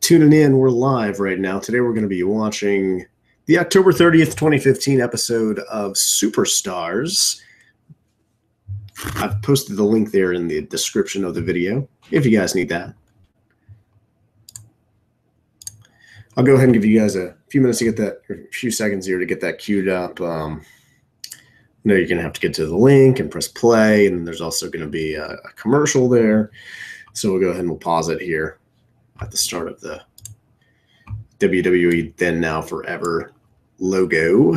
tuning in. We're live right now. Today we're going to be watching the October 30th, 2015 episode of Superstars. I've posted the link there in the description of the video if you guys need that. I'll go ahead and give you guys a few minutes to get that, or a few seconds here to get that queued up. You're going to have to get to the link and press play, and there's also going to be a commercial there. So we'll go ahead and we'll pause it here at the start of the WWE Then Now Forever logo.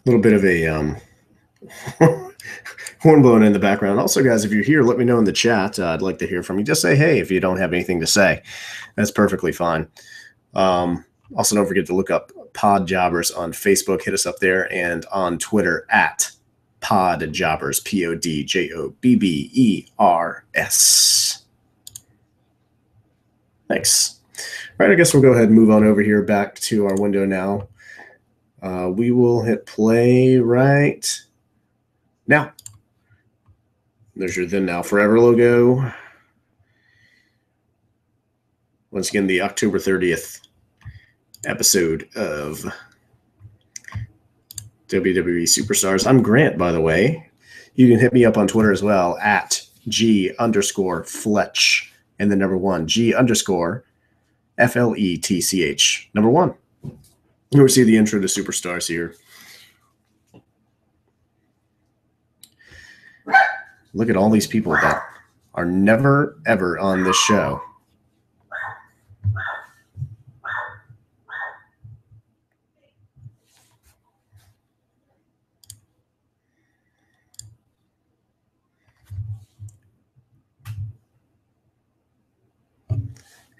A little bit of a horn blowing in the background. Also, guys, if you're here, let me know in the chat. I'd like to hear from you. Just say hey if you don't have anything to say. That's perfectly fine. Also, don't forget to look up Pod Jobbers on Facebook. Hit us up there, and on Twitter at Pod Jobbers, PODJOBBERS. Thanks. All right, I guess we'll go ahead and move on over here back to our window now. We will hit play right now. There's your Then Now Forever logo. Once again, the October 30th episode of WWE Superstars. I'm Grant, by the way. You can hit me up on Twitter as well at G_Fletch and the number 1, G_FLETCH, number 1. You'll see the intro to Superstars here. Look at all these people that are never, ever on this show.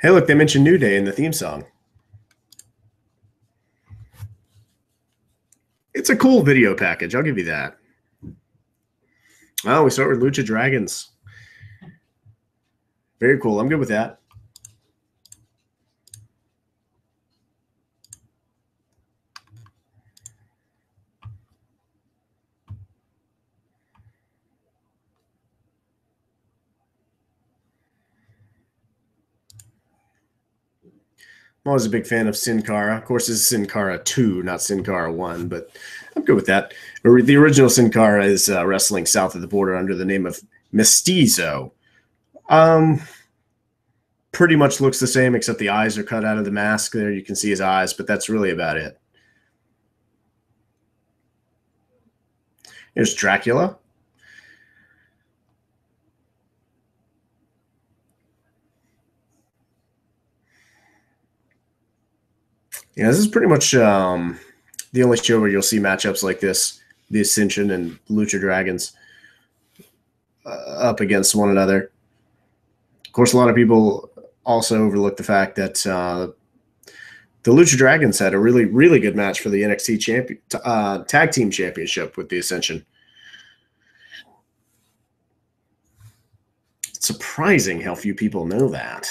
Hey, look, they mentioned New Day in the theme song. It's a cool video package. I'll give you that. Oh, we start with Lucha Dragons. Very cool. I'm good with that. I'm always a big fan of Sin Cara. Of course, this is Sin Cara 2, not Sin Cara 1, but I'm good with that. The original Sin Cara is wrestling south of the border under the name of Mestizo. Pretty much looks the same, except the eyes are cut out of the mask there. You can see his eyes, but that's really about it. Here's Dracula. Yeah, this is pretty much the only show where you'll see matchups like this, the Ascension and Lucha Dragons up against one another. Of course, a lot of people also overlook the fact that the Lucha Dragons had a really, really good match for the NXT Tag Team Championship with the Ascension. It's surprising how few people know that.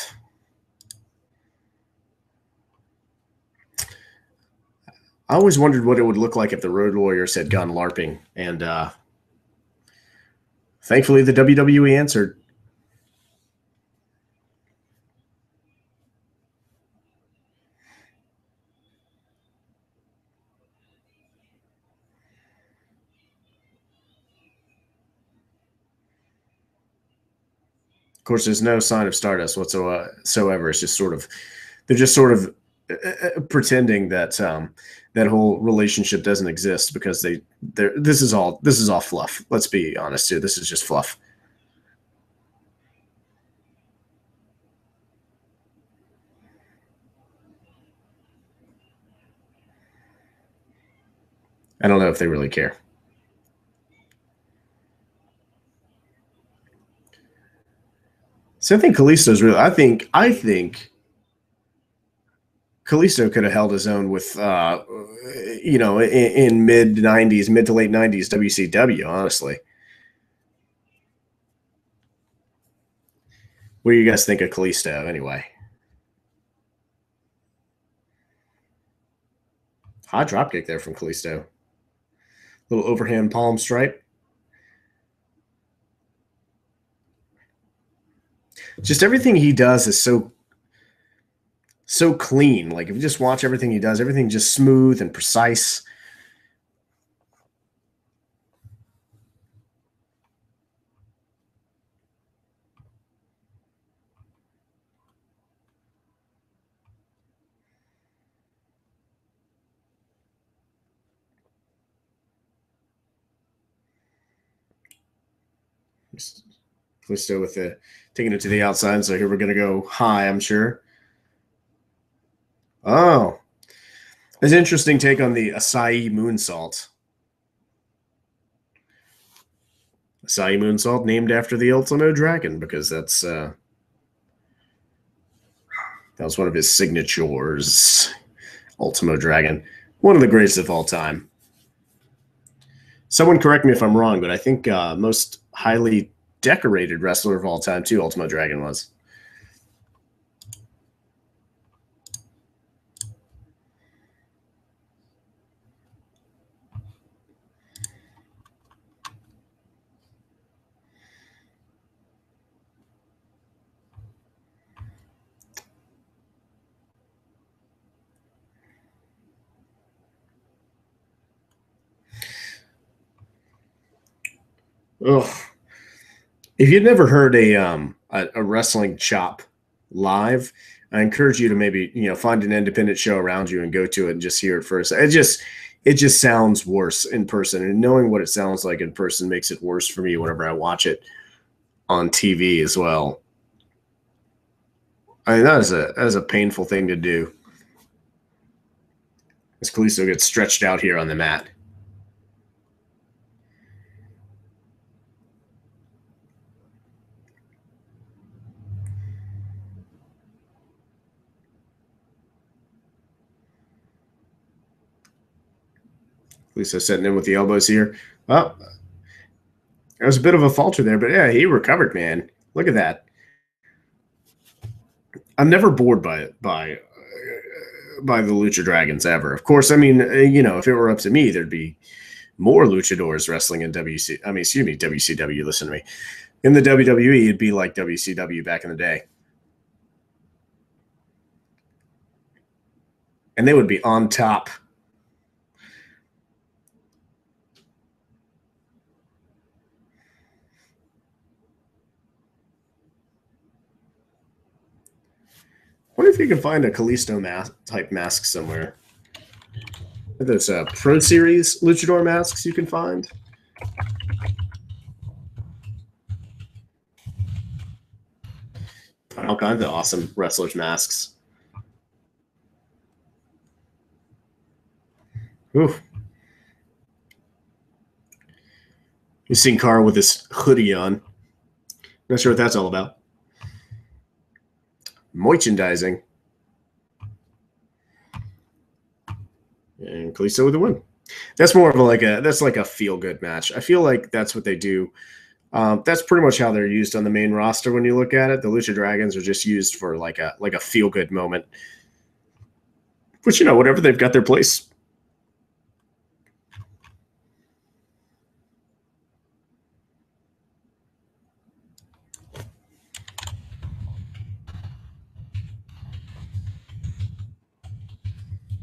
I always wondered what it would look like if the Road Warriors had gone LARPing, and thankfully the WWE answered. Of course, there's no sign of Stardust whatsoever. It's just sort of, they're just sort of pretending that that whole relationship doesn't exist because this is all fluff. Let's be honest here. This is just fluff. I don't know if they really care. So I think Kalisto's real. I think Kalisto could have held his own with, in mid to late 90s WCW, honestly. What do you guys think of Kalisto anyway? Hot dropkick there from Kalisto. Little overhand palm stripe. Just everything he does is so clean. Like if you just watch everything he does, everything just smooth and precise. Kalisto with taking it to the outside. So here we're going to go high, I'm sure. Oh, it's an interesting take on the Acai moonsault. Acai moonsault named after the Ultimo Dragon because that was one of his signatures. Ultimo Dragon, one of the greatest of all time. Someone correct me if I'm wrong, but I think most highly decorated wrestler of all time too, Ultimo Dragon was. Ugh. If you've never heard a wrestling chop live, I encourage you to maybe find an independent show around you and go to it and just hear it first. It just sounds worse in person, and knowing what it sounds like in person makes it worse for me whenever I watch it on TV as well. I mean, that is a painful thing to do. As Kalisto gets stretched out here on the mat. Kalisto setting in with the elbows here. Oh, there was a bit of a falter there, but yeah, he recovered, man. Look at that. I'm never bored by the Lucha Dragons ever. Of course, I mean, if it were up to me, there'd be more luchadors wrestling in WCW. Listen to me. In the WWE, it'd be like WCW back in the day. And they would be on top. I wonder if you can find a Kalisto type mask somewhere. There's Pro Series luchador masks you can find. All kinds of awesome wrestlers' masks. Oof. You've seen Carl with his hoodie on. Not sure what that's all about. Merchandising. And Kalisto with the win. That's more of a feel-good match. I feel like that's what they do. That's pretty much how they're used on the main roster when you look at it. The Lucha Dragons are just used for like a feel-good moment. Which, whatever, they've got their place.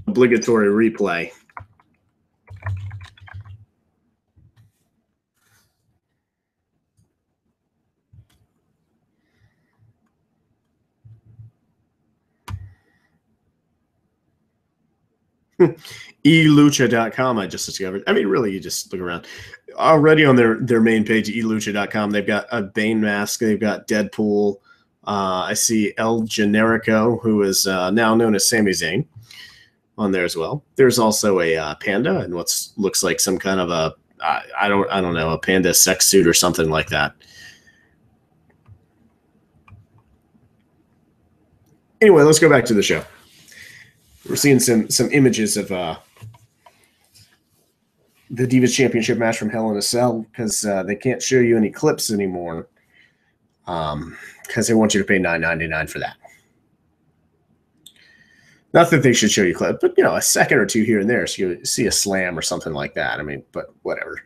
Obligatory replay. elucha.com I just discovered. I mean, really, you just look around. Already on their main page, elucha.com, they've got a Bane mask. They've got Deadpool. I see El Generico, who is now known as Sami Zayn, on there as well. There's also a panda and what looks like some kind of I don't know, a panda sex suit or something like that. Anyway, let's go back to the show. we're seeing some images of the Divas Championship match from Hell in a Cell because they can't show you any clips anymore because they want you to pay $9.99 for that. Not that they should show you clips, but a second or two here and there, so you see a slam or something like that. I mean, but whatever.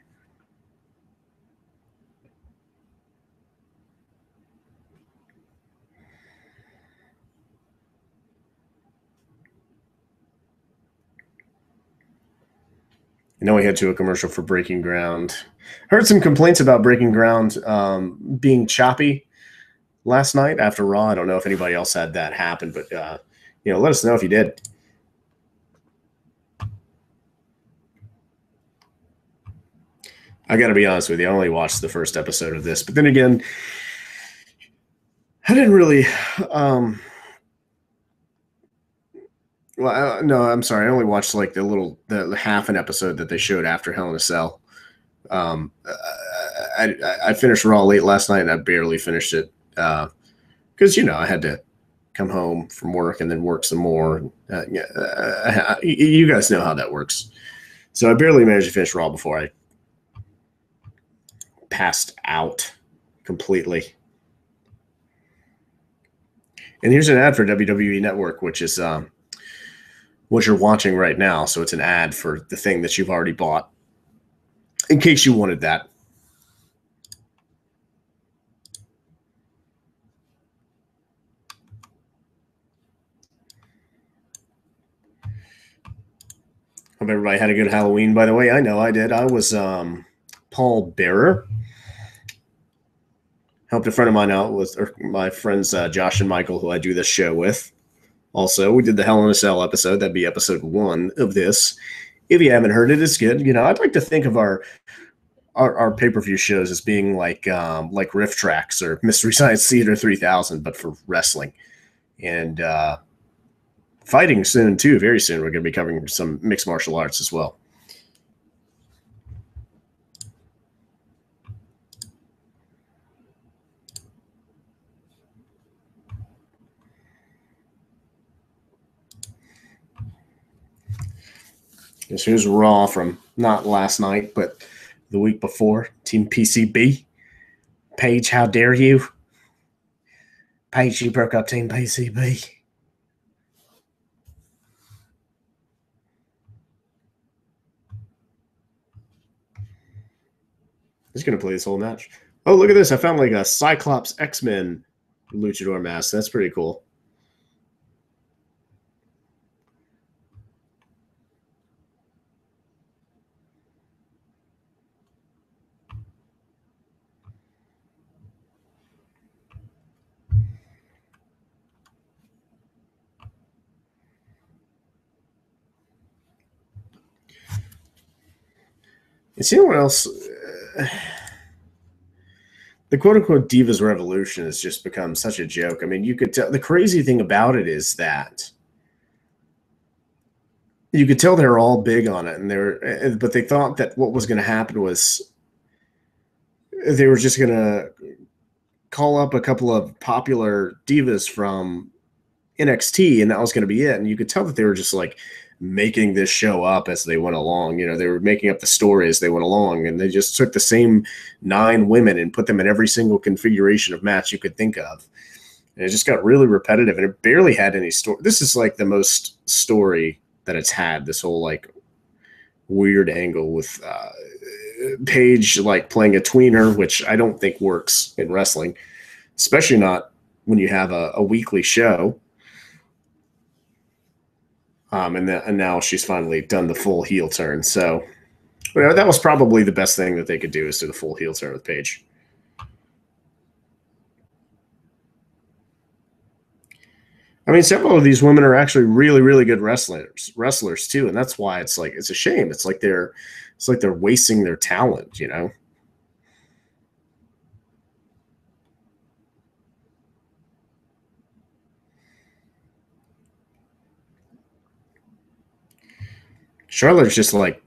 I know we head to a commercial for Breaking Ground. Heard some complaints about Breaking Ground being choppy last night after Raw. I don't know if anybody else had that happen, but let us know if you did. I got to be honest with you. I only watched the first episode of this, but then again, I didn't really. No, I'm sorry. I only watched like the half an episode that they showed after Hell in a Cell. I finished Raw late last night, and I barely finished it because I had to come home from work and then work some more. You guys know how that works. So I barely managed to finish Raw before I passed out completely. And here's an ad for WWE Network, which is what you're watching right now. So it's an ad for the thing that you've already bought, in case you wanted that. Hope everybody had a good Halloween, by the way. I know I did. I was Paul Bearer. Helped a friend of mine out with my friends Josh and Michael, who I do this show with. Also, we did the Hell in a Cell episode. That'd be episode 1 of this. If you haven't heard it, it's good. I'd like to think of our pay-per-view shows as being like Riff Tracks or Mystery Science Theater 3000, but for wrestling. And fighting soon, too. Very soon, we're going to be covering some mixed martial arts as well. This here's Raw from not last night, but the week before. Team PCB. Paige, how dare you? Paige, you broke up Team PCB. He's going to play this whole match. Oh, look at this. I found like a Cyclops X-Men luchador mask. That's pretty cool. You see what else? The quote-unquote Divas Revolution has just become such a joke. I mean, you could tell. The crazy thing about it is that you could tell they're all big on it, but they thought that what was going to happen was they were just going to call up a couple of popular divas from NXT, and that was going to be it. And you could tell that they were just like making this show up as they went along. They were making up the story as they went along, and they just took the same 9 women and put them in every single configuration of match you could think of. And it just got really repetitive, and it barely had any story. This is like the most story that it's had, this whole like weird angle with Paige like playing a tweener, which I don't think works in wrestling, especially not when you have a weekly show. And now she's finally done the full heel turn. So that was probably the best thing that they could do, is do the full heel turn with Paige. I mean, several of these women are actually really, really good wrestlers too, and that's why it's a shame. It's like they're wasting their talent, Charlotte's just like,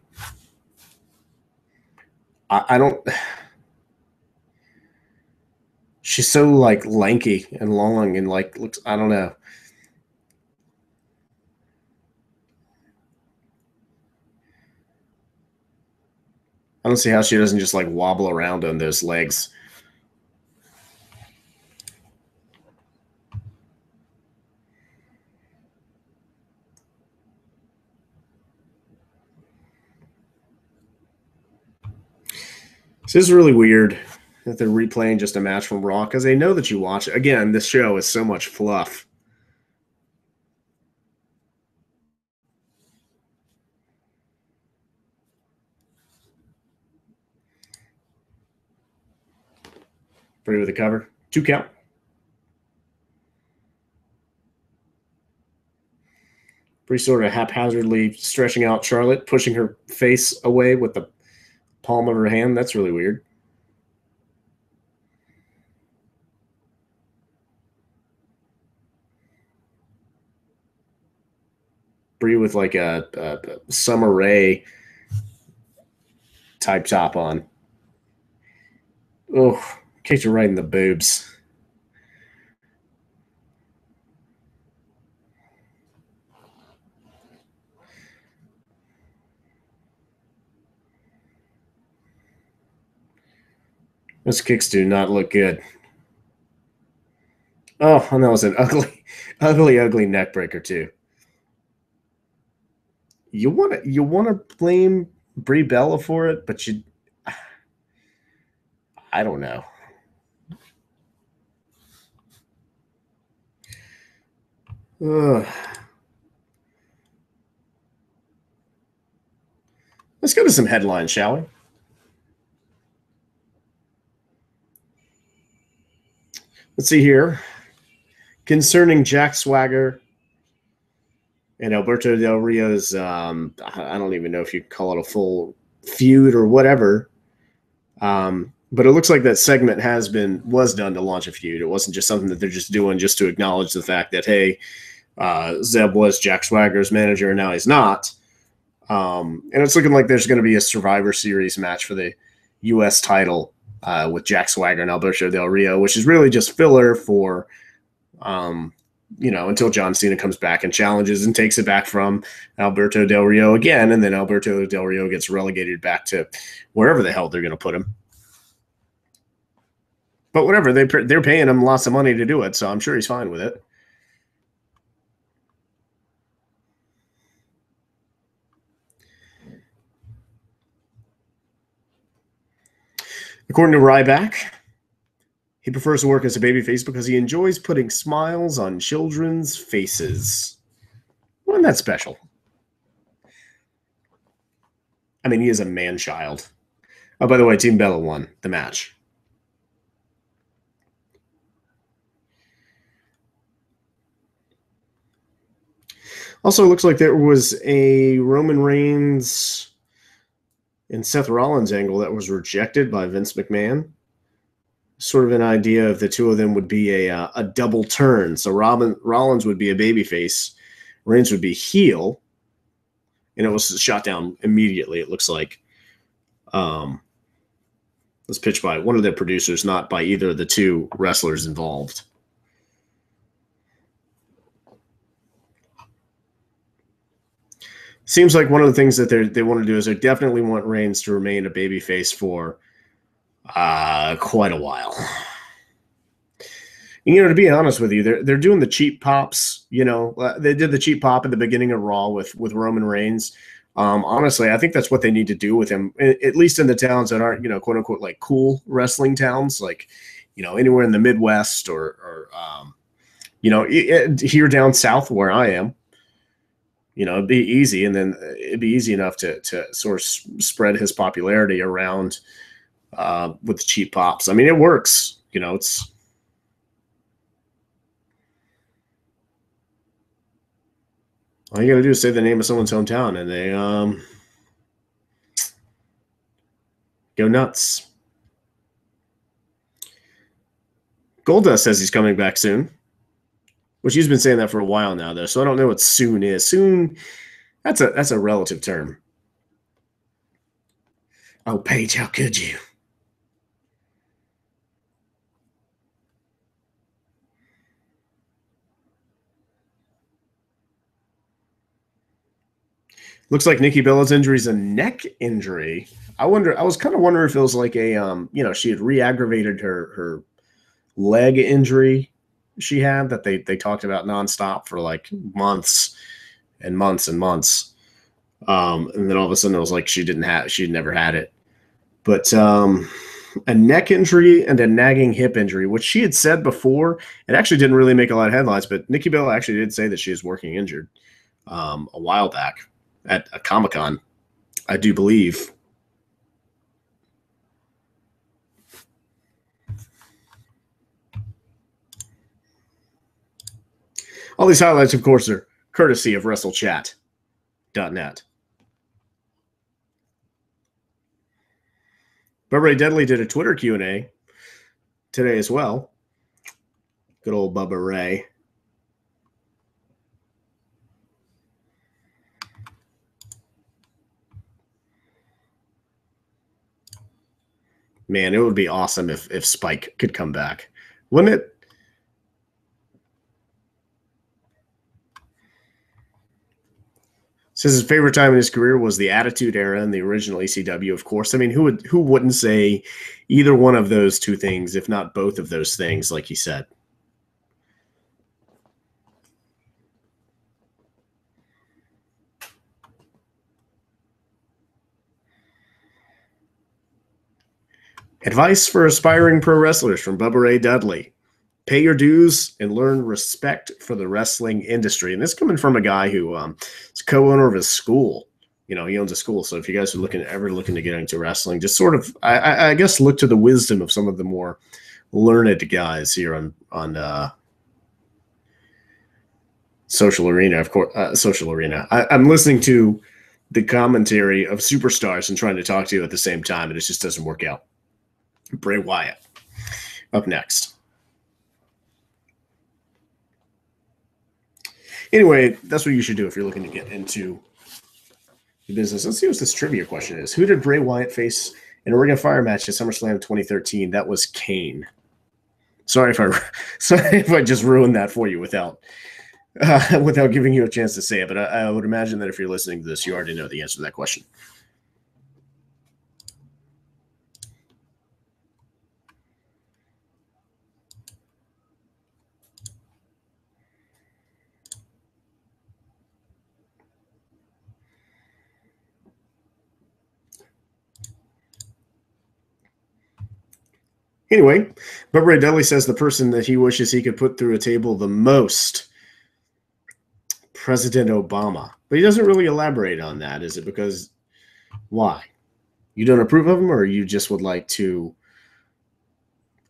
I don't. She's so like lanky and long and like looks. I don't know. don't see how she doesn't just like wobble around on those legs. This is really weird that they're replaying just a match from Raw because they know that you watch it. Again, this show is so much fluff. Brie with the cover. 2 count. Brie sort of haphazardly stretching out Charlotte, pushing her face away with the palm of her hand. That's really weird. Brie with like a Summer Rae type top on. Oh, kicked her right in the boobs. Those kicks do not look good. Oh, and that was an ugly neck breaker too. You want to blame Brie Bella for it, but I don't know. Ugh. Let's go to some headlines, shall we? Let's see here. Concerning Jack Swagger and Alberto Del Rio's, I don't even know if you'd call it a full feud or whatever. But it looks like that segment was done to launch a feud. It wasn't just something that they're just doing just to acknowledge the fact that, hey, Zeb was Jack Swagger's manager and now he's not. And it's looking like there's going to be a Survivor Series match for the U.S. title with Jack Swagger and Alberto Del Rio, which is really just filler for, until John Cena comes back and challenges and takes it back from Alberto Del Rio again, and then Alberto Del Rio gets relegated back to wherever the hell they're going to put him. But whatever, they're paying him lots of money to do it, so I'm sure he's fine with it. According to Ryback, he prefers to work as a babyface because he enjoys putting smiles on children's faces. Wasn't that special? I mean, he is a man-child. Oh, by the way, Team Bella won the match. Also, it looks like there was a Roman Reigns and Seth Rollins angle that was rejected by Vince McMahon. Sort of an idea of the two of them would be a double turn. So Rollins would be a babyface, Reigns would be heel, and it was shot down immediately, it looks like. Was pitched by one of their producers, not by either of the two wrestlers involved. Seems like one of the things that they want to do is they definitely want Reigns to remain a babyface for quite a while. To be honest with you, they're doing the cheap pops. They did the cheap pop at the beginning of Raw with Roman Reigns. Honestly, I think that's what they need to do with him, at least in the towns that aren't, quote unquote, like cool wrestling towns, like, anywhere in the Midwest or here down south where I am. It'd be easy, and then it'd be easy enough to sort of spread his popularity around with the cheap pops. I mean, it works. It's all you got to do is say the name of someone's hometown, and they go nuts. Goldust says he's coming back soon, which he's been saying that for a while now, though. So I don't know what soon is. Soon, that's a relative term. Oh, Paige, how could you? Looks like Nikki Bella's injury is a neck injury. I was kind of wondering if it was like a, she had re-aggravated her leg injury she had that they talked about nonstop for like months and months and months. And then all of a sudden it was like she'd never had it. But a neck injury and a nagging hip injury, which she had said before, it actually didn't really make a lot of headlines, but Nikki Bella actually did say that she was working injured a while back at a Comic-Con, I do believe. All these highlights, of course, are courtesy of WrestleChat.net. But Ray Dudley did a Twitter Q&A today as well. Good old Bubba Ray. Man, it would be awesome if Spike could come back. Wouldn't it? Says his favorite time in his career was the Attitude Era and the original ECW, of course. I mean, who wouldn't say either one of those two things, if not both of those things, like he said? Advice for aspiring pro wrestlers from Bubba Ray Dudley. Pay your dues and learn respect for the wrestling industry. And this is coming from a guy who is co-owner of his school. He owns a school. So if you guys are ever looking to get into wrestling, just sort of, I guess, look to the wisdom of some of the more learned guys here on Social Arena. Of course, Social Arena. I'm listening to the commentary of Superstars and trying to talk to you at the same time, and it just doesn't work out. Bray Wyatt up next. Anyway, that's what you should do if you're looking to get into the business. Let's see what this trivia question is. Who did Bray Wyatt face in a Ring of Fire match at SummerSlam 2013? That was Kane. Sorry if I just ruined that for you without giving you a chance to say it. But I would imagine that if you're listening to this, you already know the answer to that question. Anyway, Bubba Ray Dudley says the person that he wishes he could put through a table the most, President Obama. But he doesn't really elaborate on that. Is it because why? You don't approve of him, or you just would like to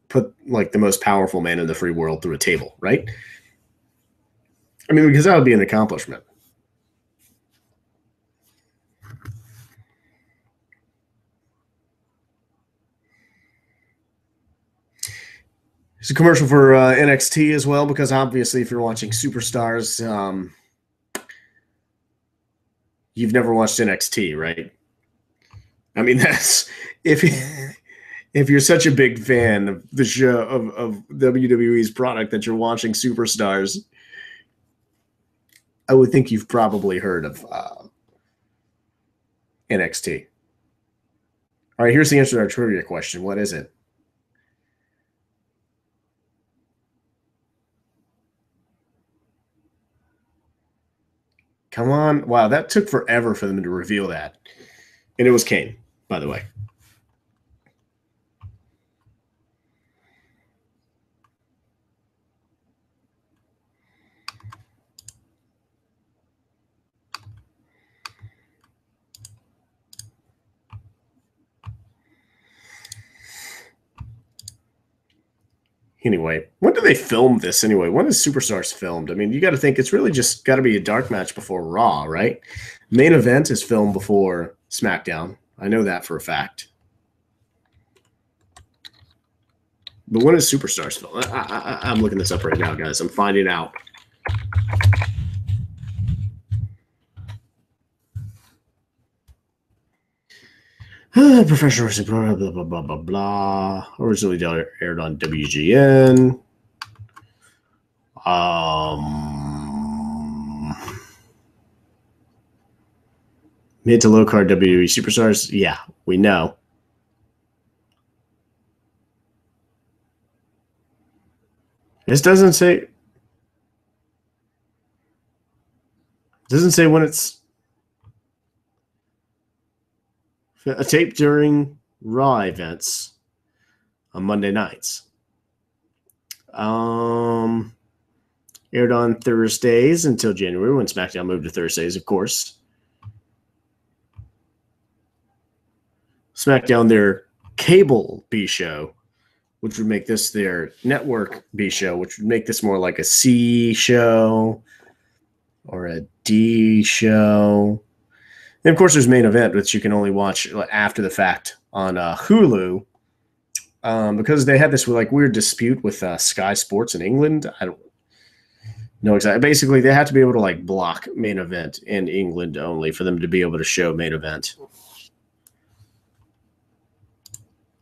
put like the most powerful man in the free world through a table, right? I mean, because that would be an accomplishment. It's a commercial for NXT as well, because obviously if you're watching Superstars, you've never watched NXT, right? I mean, that's if you're such a big fan of the show of WWE's product that you're watching Superstars, I would think you've probably heard of NXT. All right, here's the answer to our trivia question. What is it? Come on. Wow, that took forever for them to reveal that. And it was Kane, by the way. Anyway, when do they film this anyway? When is Superstars filmed? I mean, you got to think it's really just got to be a dark match before Raw, right? Main event is filmed before SmackDown. I know that for a fact. But when is Superstars filmed? I'm looking this up right now, guys. I'm finding out. Professional wrestling, blah, blah, blah, blah, blah, blah. Originally aired on WGN. Mid to low card WWE Superstars. Yeah, we know. This doesn't say when it's a tape during Raw events on Monday nights. Aired on Thursdays until January when SmackDown moved to Thursdays, of course. SmackDown, their cable B show, which would make this their network B show, which would make this more like a C show or a D show. And of course, there's Main Event, which you can only watch after the fact on Hulu, because they had this like weird dispute with Sky Sports in England. I don't know exactly. Basically, they had to be able to like block Main Event in England only for them to be able to show Main Event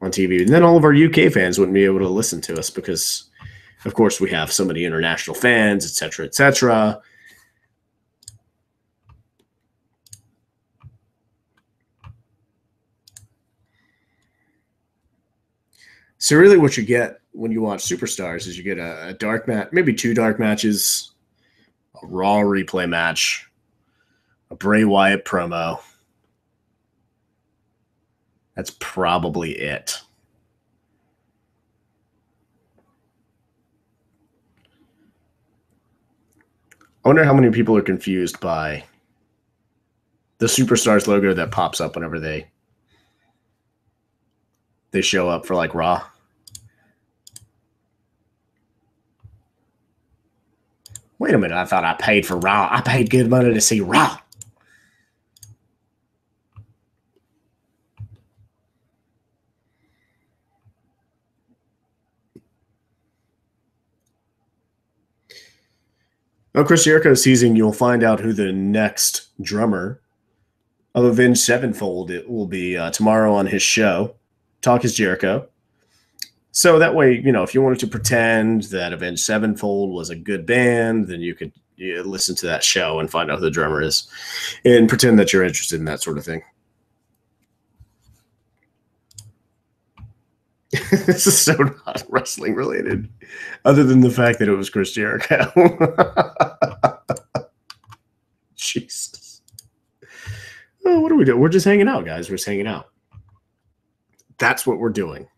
on TV. And then all of our UK fans wouldn't be able to listen to us because, of course, we have so many international fans, etc., etc. So really what you get when you watch Superstars is you get a dark match, maybe 2 dark matches, a Raw replay match, a Bray Wyatt promo. That's probably it. I wonder how many people are confused by the Superstars logo that pops up whenever they show up for like Raw. Wait a minute, I thought I paid for Raw. I paid good money to see Raw. Oh, Chris Jericho season, you'll find out who the next drummer of Avenged Sevenfold it will be tomorrow on his show, Talk is Jericho. So that way, if you wanted to pretend that Avenged Sevenfold was a good band, then you could listen to that show and find out who the drummer is and pretend that you're interested in that sort of thing. This is so not wrestling related, other than the fact that it was Chris Jericho. Jesus. Oh, what are we doing? We're just hanging out, guys. We're just hanging out. That's what we're doing.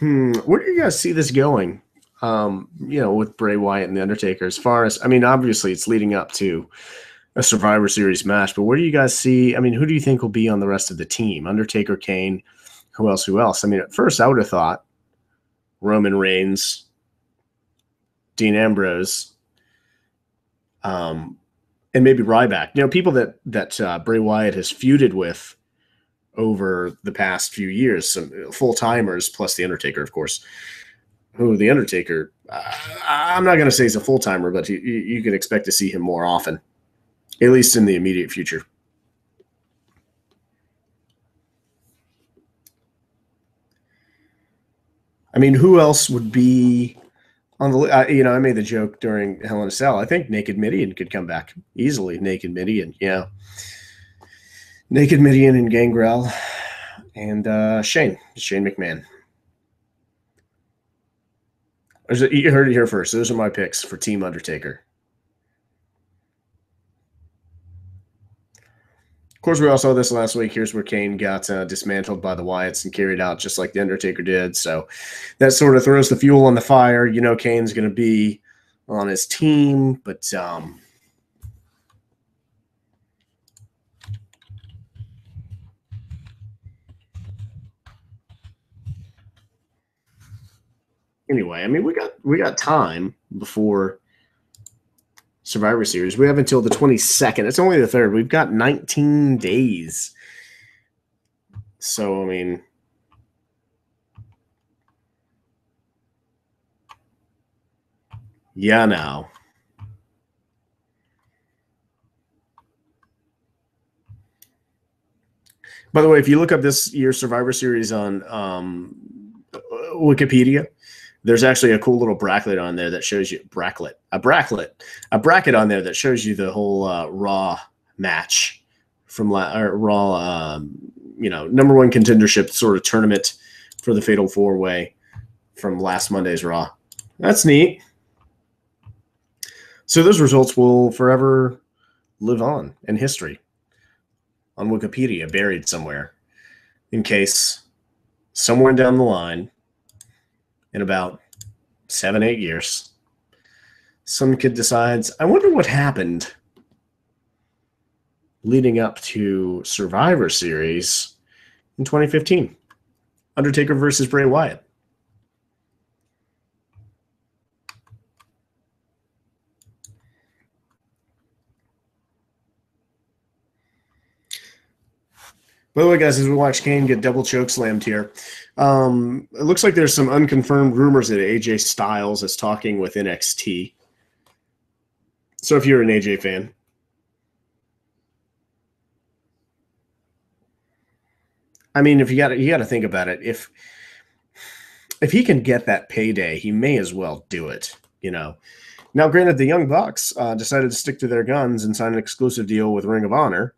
Where do you guys see this going? With Bray Wyatt and The Undertaker, as far as, obviously it's leading up to a Survivor Series match, but where do you guys see, who do you think will be on the rest of the team? Undertaker, Kane, who else? At first I would have thought Roman Reigns, Dean Ambrose, and maybe Ryback. People that Bray Wyatt has feuded with over the past few years, some full-timers, plus The Undertaker, of course. Who The Undertaker, I'm not going to say he's a full-timer, but you can expect to see him more often, at least in the immediate future. Who else would be on the I made the joke during Hell in a Cell. I think Naked Midian could come back easily. Naked Midian, yeah. Naked Midian and Gangrel and Shane McMahon. You heard it here first. Those are my picks for Team Undertaker. Of course, we all saw this last week. Here's where Kane got dismantled by the Wyatts and carried out just like The Undertaker did. So that sort of throws the fuel on the fire. Kane's going to be on his team, but anyway, we got time before Survivor Series. We have until the 22nd. It's only the 3rd. We've got 19 days. So, yeah, now. By the way, if you look up this year's Survivor Series on Wikipedia, there's actually a cool little bracket on there that shows you a bracket on there that shows you the whole Raw match from Raw, number one contendership sort of tournament for the Fatal 4-Way from last Monday's Raw. That's neat. So those results will forever live on in history on Wikipedia, buried somewhere, in case somewhere down the line, in about 7-8 years, some kid decides, I wonder what happened leading up to Survivor Series in 2015. Undertaker versus Bray Wyatt. By the way, guys, as we watch Kane get double choke slammed here, it looks like there's some unconfirmed rumors that AJ Styles is talking with NXT. So if you're an AJ fan, I mean, if you got to think about it. If he can get that payday, he may as well do it. Now, granted, the Young Bucks decided to stick to their guns and sign an exclusive deal with Ring of Honor.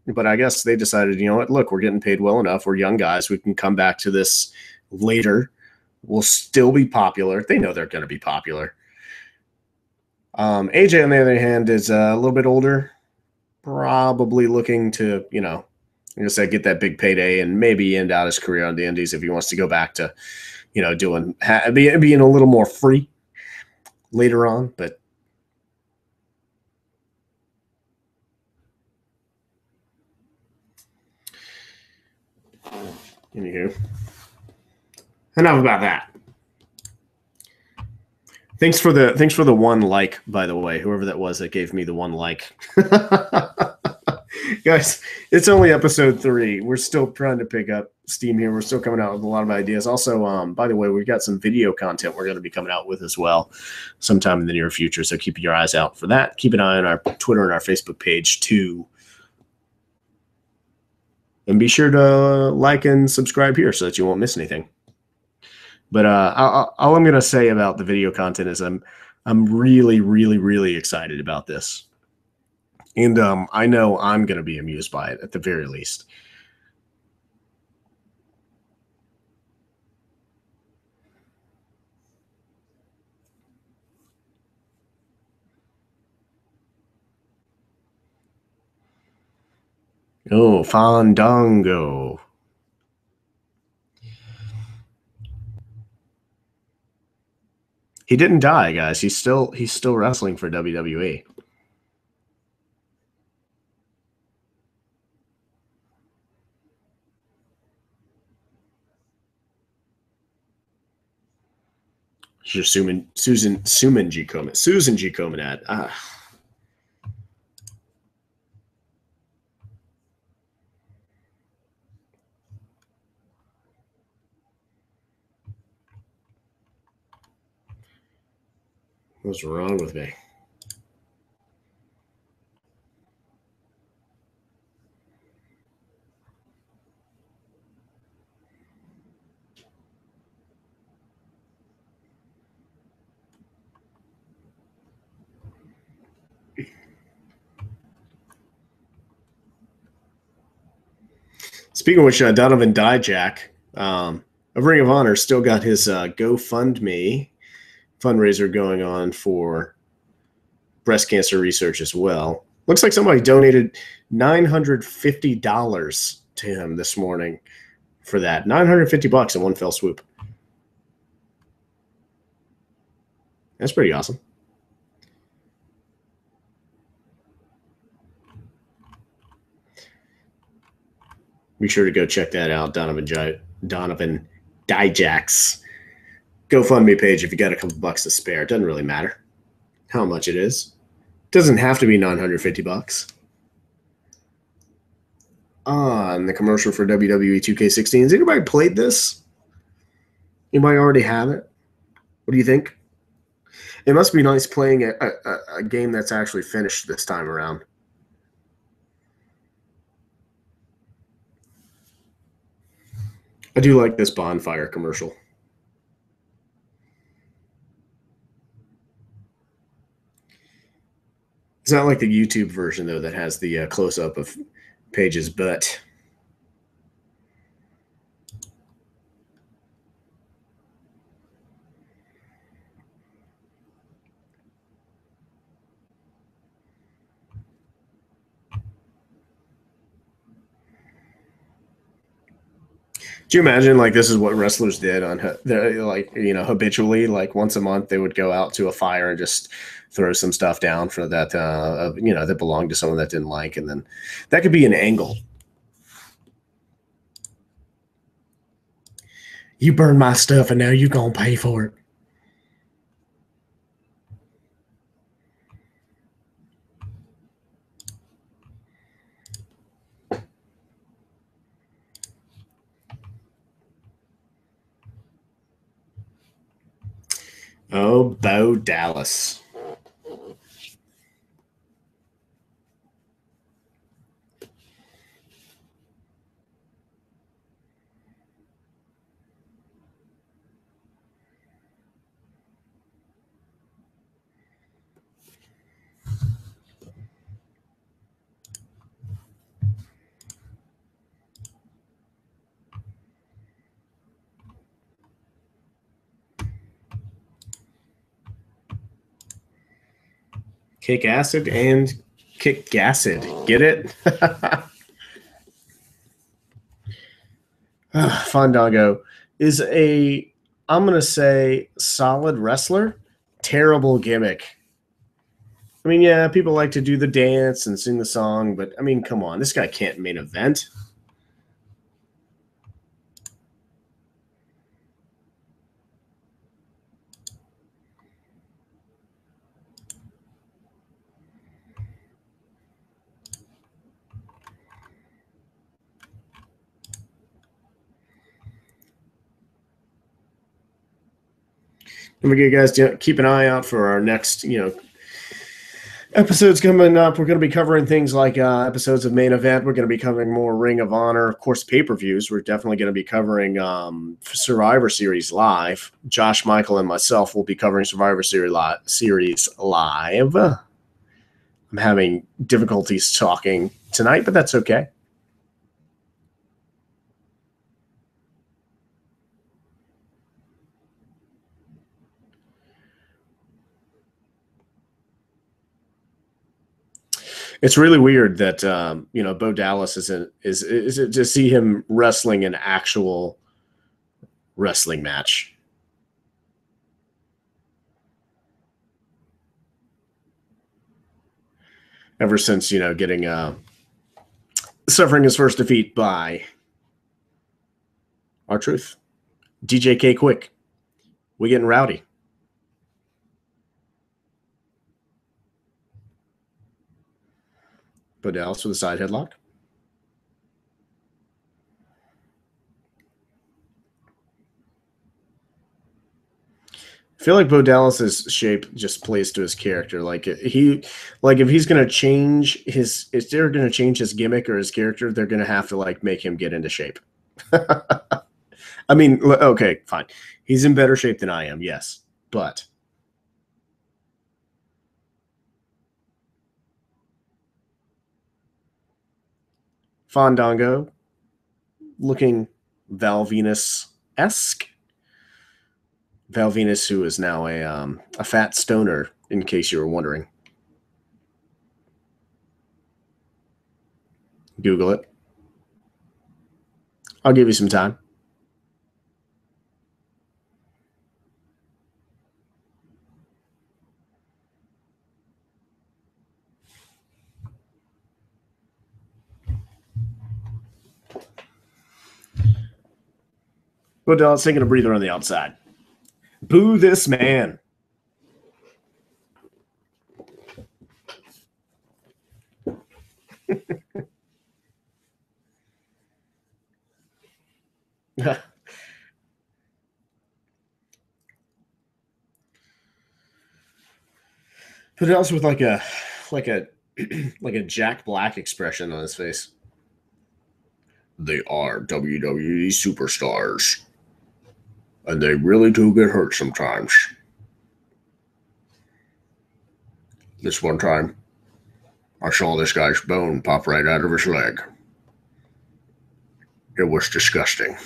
But I guess they decided, what, look, we're getting paid well enough. We're young guys. We can come back to this later. We'll still be popular. They know they're going to be popular. AJ, on the other hand, is a little bit older, probably looking to, like I said, get that big payday and maybe end out his career on the Indies if he wants to go back to, being a little more free later on. But anywho, enough about that. Thanks for the one like, by the way, whoever that was that gave me the one like. Guys, it's only episode 3. We're still trying to pick up steam here. We're still coming out with a lot of ideas. Also, by the way, we've got some video content we're going to be coming out with as well sometime in the near future. So keep your eyes out for that. Keep an eye on our Twitter and our Facebook page too. And be sure to like and subscribe here so that you won't miss anything. But all I'm going to say about the video content is I'm really, really, really excited about this. And I know I'm going to be amused by it at the very least. Oh, Fandango. He didn't die, guys. He's still wrestling for WWE. Susan G. Komen. What's wrong with me? Speaking of which, Donovan Dijak of Ring of Honor still got his GoFundMe fundraiser going on for breast cancer research as well. Looks like somebody donated $950 to him this morning for that. $950 in one fell swoop. That's pretty awesome. Be sure to go check that out, Donovan Dijak's GoFundMe page if you got a couple bucks to spare. It doesn't really matter how much it is. It doesn't have to be $950. On the commercial for WWE 2K16. Has anybody played this? Anybody already have it? What do you think? It must be nice playing a game that's actually finished this time around. I do like this bonfire commercial. It's not like the YouTube version though that has the close up of Paige's butt. Do you imagine like this is what wrestlers did on like habitually, like once a month they would go out to a fire and just throw some stuff down for that that belonged to someone that didn't like, and then that could be an angle. You burned my stuff and now you're gonna pay for it. Oh, Bo Dallas. Kick acid and kick gassed. Get it? Fandango is I'm going to say, solid wrestler. Terrible gimmick. I mean, yeah, people like to do the dance and sing the song, but I mean, come on. This guy can't main event. And we guys keep an eye out for our next, episodes coming up. We're going to be covering things like episodes of Main Event. We're going to be covering more Ring of Honor, of course, pay-per-views. We're definitely going to be covering Survivor Series live. Josh, Michael, and myself will be covering Survivor Series live. I'm having difficulties talking tonight, but that's okay. It's really weird that Bo Dallas is to see him wrestling an actual wrestling match. Ever since getting suffering his first defeat by R-Truth, DJK Quick, we getting rowdy. Bo Dallas with a side headlock. I feel like Bo Dallas's shape just plays to his character. Like if he's gonna change if they're gonna change his gimmick or his character, they're gonna have to like make him get into shape. I mean, okay, fine. He's in better shape than I am, yes, but Fandango looking Val Venus-esque. Val Venus, who is now a fat stoner, in case you were wondering. Google it. I'll give you some time. But it's taking a breather on the outside. Boo this man. But also with like a like a Jack Black expression on his face. They are WWE Superstars. And they really do get hurt sometimes. This one time, I saw this guy's bone pop right out of his leg. It was disgusting.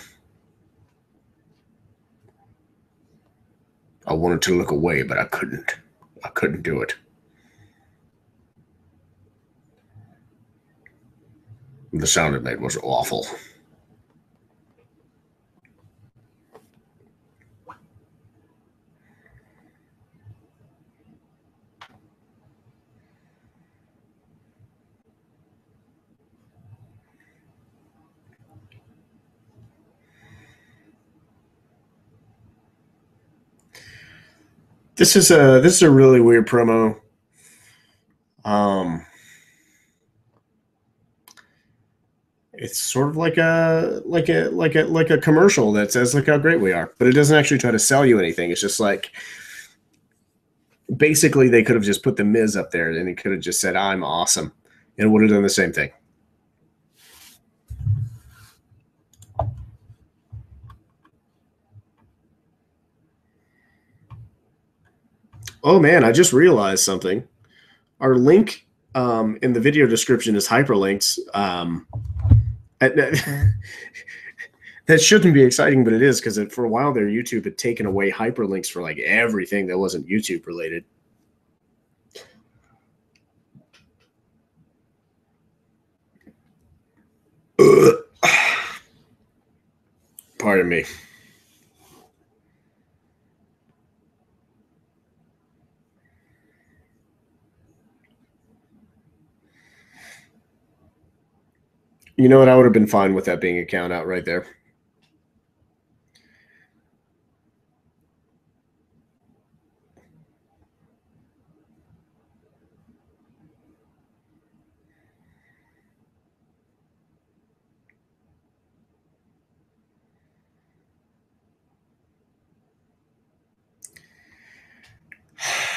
I wanted to look away, but I couldn't. I couldn't do it. The sound it made was awful. This is a really weird promo. It's sort of like a commercial that says look how great we are, but it doesn't actually try to sell you anything. It's just like basically they could have just put the Miz up there and he could have just said I'm awesome, and it would have done the same thing. Oh man, I just realized something. Our link in the video description is hyperlinks. That shouldn't be exciting, but it is because for a while there, YouTube had taken away hyperlinks for like everything that wasn't YouTube related. Pardon me. You know what? I would have been fine with that being a count out right there.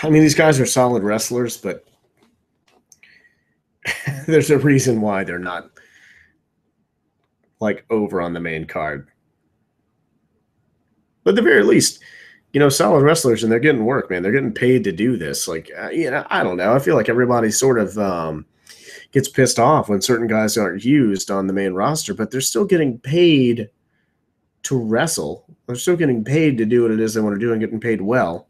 I mean, these guys are solid wrestlers, but there's a reason why they're not like over on the main card. But at the very least, you know, solid wrestlers, and they're getting work, man. They're getting paid to do this. Like, you know, I don't know. I feel like everybody sort of gets pissed off when certain guys aren't used on the main roster, but they're still getting paid to wrestle. They're still getting paid to do what it is they want to do and getting paid well.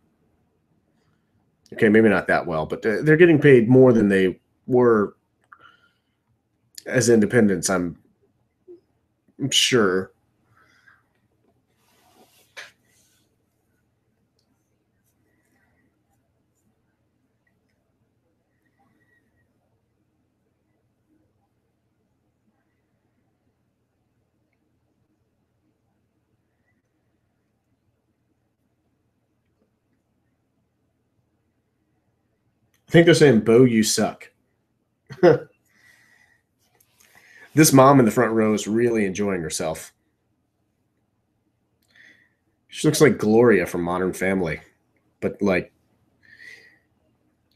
Okay, maybe not that well, but they're getting paid more than they were as independents, I'm sure. I think they're saying, Bo, you suck. This mom in the front row is really enjoying herself. She looks like Gloria from Modern Family, but like,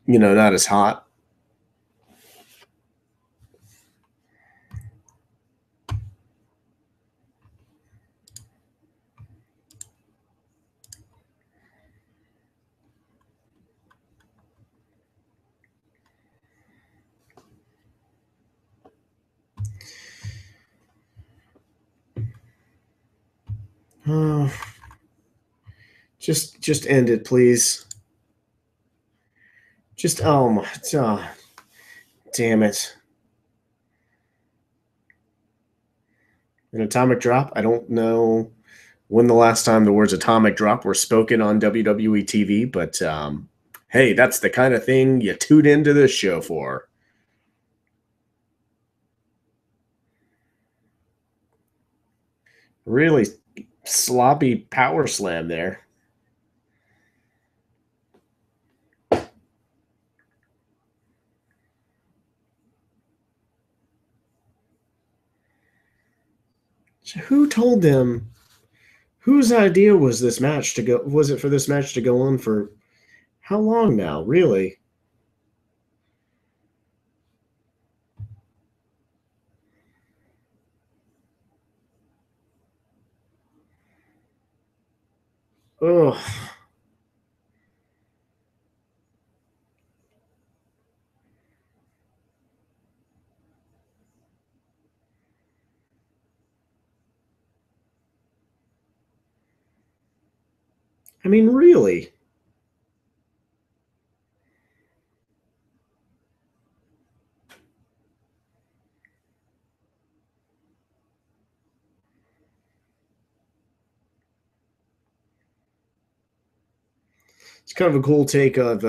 you know, not as hot. Oh, just end it, please. Just damn it. An atomic drop? I don't know when the last time the words atomic drop were spoken on WWE TV, but hey, that's the kind of thing you tune into this show for. Really sloppy power slam there. So who told them? Whose idea was this match to go? Was it for this match to go on for how long now? Really? Oh, I mean, really. It's kind of a cool take of,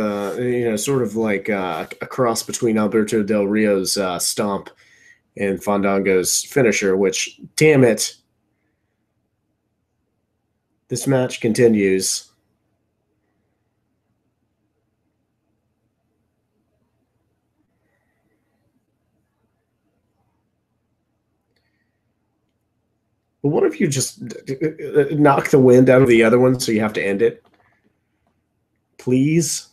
sort of like a cross between Alberto Del Rio's stomp and Fandango's finisher, which, damn it, this match continues. But what if you just knock the wind out of the other one so you have to end it? Please?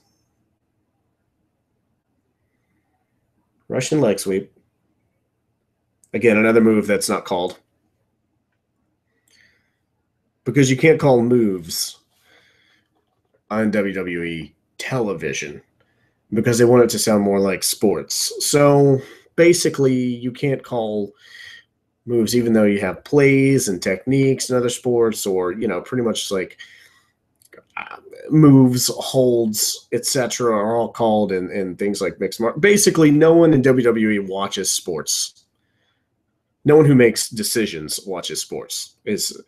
Russian leg sweep. Again, another move that's not called. Because you can't call moves on WWE television because they want it to sound more like sports. So basically, you can't call moves even though you have plays and techniques in other sports, or pretty much like moves, holds, etc. are all called in things like mixed martial. Basically, no one in WWE watches sports. No one who makes decisions watches sports. Is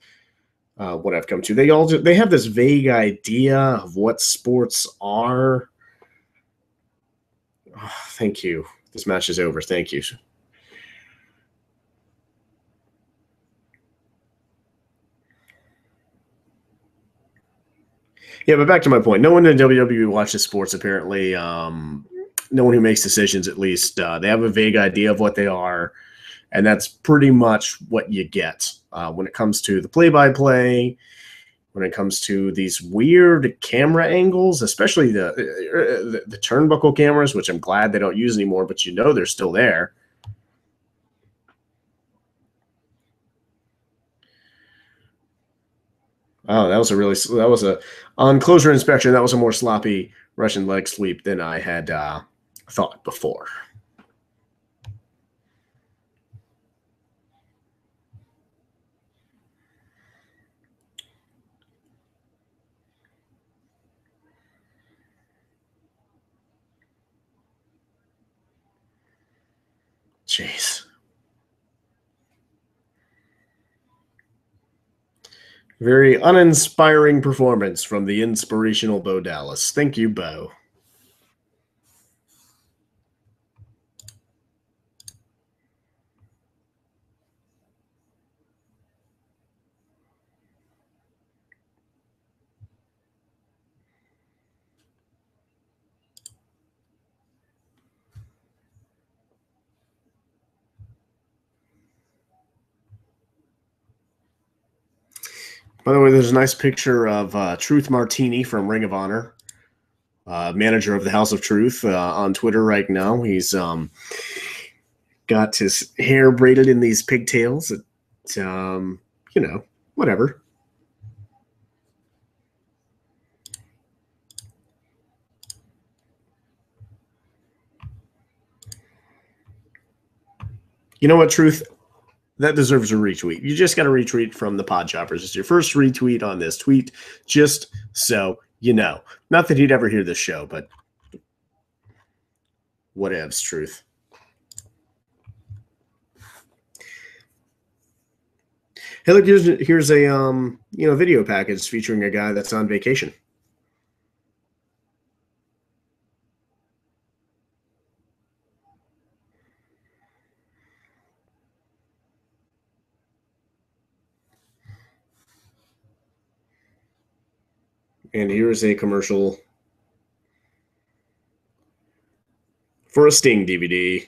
what I've come to. They have this vague idea of what sports are. Oh, thank you. This match is over. Thank you. Yeah, but back to my point. No one in WWE watches sports, apparently. No one who makes decisions, at least. They have a vague idea of what they are, and that's pretty much what you get when it comes to the play-by-play, when it comes to these weird camera angles, especially the turnbuckle cameras, which I'm glad they don't use anymore, but they're still there. Oh, that was a on closer inspection. That was a more sloppy Russian leg sweep than I had thought before. Jeez. Very uninspiring performance from the inspirational Bo Dallas. Thank you, Bo. By the way, there's a nice picture of Truth Martini from Ring of Honor, manager of the House of Truth, on Twitter right now. He's got his hair braided in these pigtails. Whatever. You know what, Truth? That deserves a retweet. You just got a retweet from the Pod Choppers. It's your first retweet on this tweet, just so you know. Not that he'd ever hear this show, but whatevs, Truth. Hey, look, here's a video package featuring a guy that's on vacation. And here is a commercial for a Sting DVD.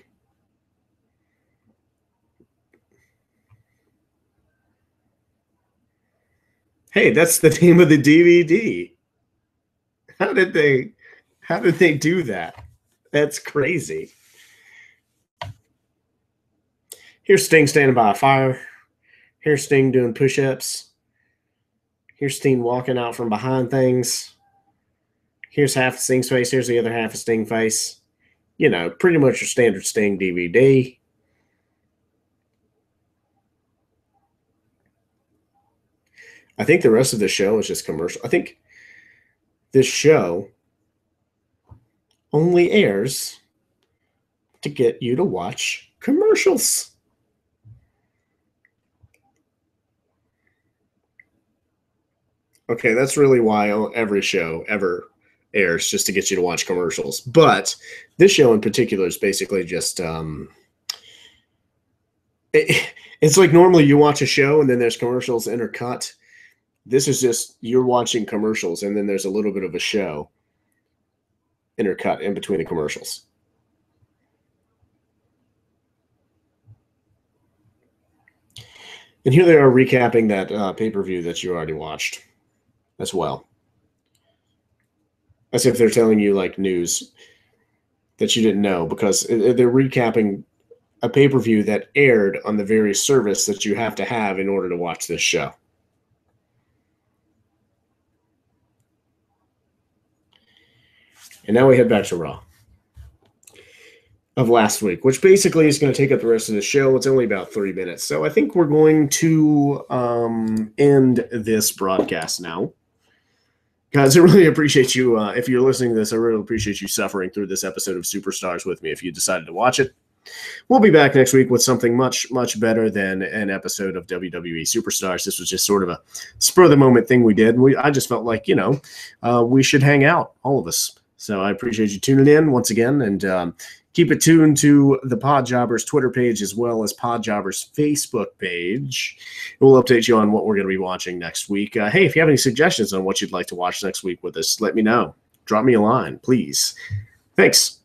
Hey, that's the name of the DVD. How did they do that? That's crazy. Here's Sting standing by a fire. Here's Sting doing push-ups. Here's Steen walking out from behind things. Here's half of Sting's face. Here's the other half of Sting face. You know, pretty much your standard Sting DVD. I think the rest of the show is just commercial. I think this show only airs to get you to watch commercials. Okay, that's really why every show ever airs, just to get you to watch commercials. But this show in particular is basically just it's like normally you watch a show and then there's commercials intercut. This is just you're watching commercials and then there's a little bit of a show intercut in between the commercials. And here they are recapping that pay-per-view that you already watched as well. As if they're telling you like news that you didn't know, because they're recapping a pay-per-view that aired on the very service that you have to have in order to watch this show. And now we head back to Raw of last week, which basically is going to take up the rest of the show. It's only about 3 minutes. So I think we're going to end this broadcast now. Guys, I really appreciate you. If you're listening to this, I really appreciate you suffering through this episode of Superstars with me if you decided to watch it. We'll be back next week with something much, much better than an episode of WWE Superstars. This was just sort of a spur-of-the-moment thing we did. I just felt like, we should hang out, all of us. So I appreciate you tuning in once again, and keep it tuned to the Podjobbers Twitter page as well as Podjobbers Facebook page. We'll update you on what we're going to be watching next week. Hey, if you have any suggestions on what you'd like to watch next week with us, let me know. Drop me a line, please. Thanks.